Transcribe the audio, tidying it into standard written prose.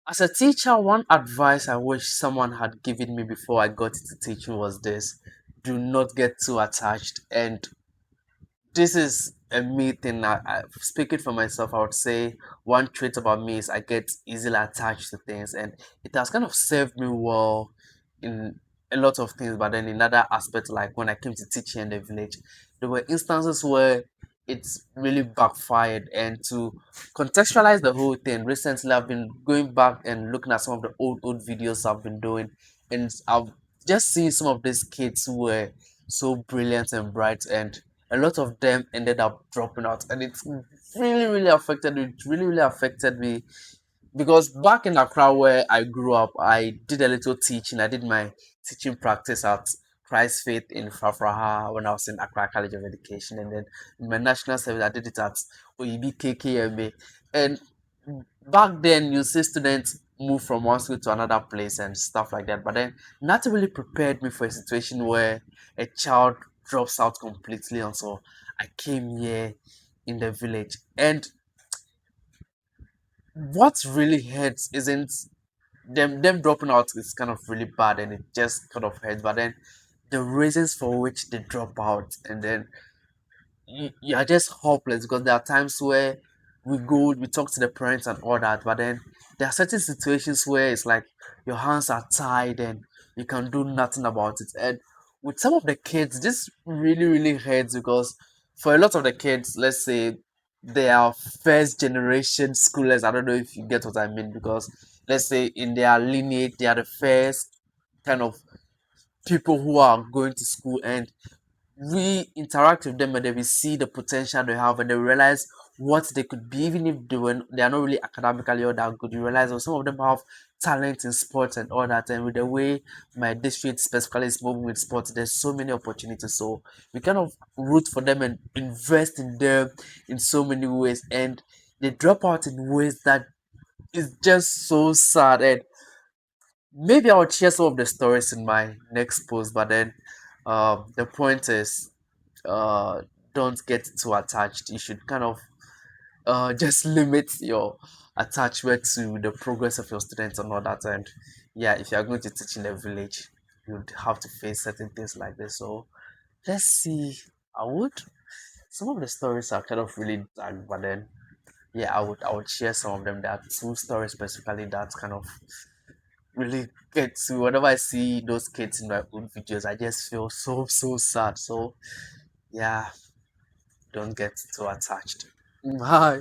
As a teacher, one advice I wish someone had given me before I got into teaching was this: do not get too attached. And this is a me thing. Speaking for myself, I would say one trait about me is I get easily attached to things, and it has kind of served me well in a lot of things. But then in other aspects, like when I came to teaching in the village, there were instances where it's really backfired. And to contextualize the whole thing, recently I've been going back and looking at some of the old videos I've been doing, and I've just seen some of these kids who were so brilliant and bright, and a lot of them ended up dropping out, and it's really affected me. It really affected me because back in Accra where I grew up, I did a little teaching. I did my teaching practice at Christ Faith in Fafraha when I was in Accra College of Education, and then in my national service I did it at OEB KKMA. And back then you see students move from one school to another place and stuff like that, but then nothing really prepared me for a situation where a child drops out completely until I came here in the village. And what really hurts isn't them dropping out is kind of really bad and it just kind of hurts, but then the reasons for which they drop out, and then you are just hopeless because there are times where we talk to the parents and all that, but then there are certain situations where it's like your hands are tied and you can do nothing about it. And with some of the kids, this really hurts because for a lot of the kids, let's say they are first generation schoolers. I don't know if you get what I mean, because let's say in their lineage, they are the first kind of people who are going to school, and we interact with them and then we see the potential they have and they realize what they could be, even if they are not really academically all that good. You realize some of them have talent in sports and all that, and with the way my district specifically is moving with sports, there's so many opportunities. So we kind of root for them and invest in them in so many ways, and they drop out in ways that is just so sad. And maybe I'll share some of the stories in my next post, but then the point is uh don't get too attached. You should kind of just limit your attachment to the progress of your students and all that. And yeah, if you are going to teach in a village, you'd have to face certain things like this. So let's see. I would Some of the stories are kind of really dark, but then yeah, I would share some of them. There are two stories specifically that kind of really get to. Whenever I see those kids in my own videos, I just feel so sad. So yeah, don't get too attached. Bye.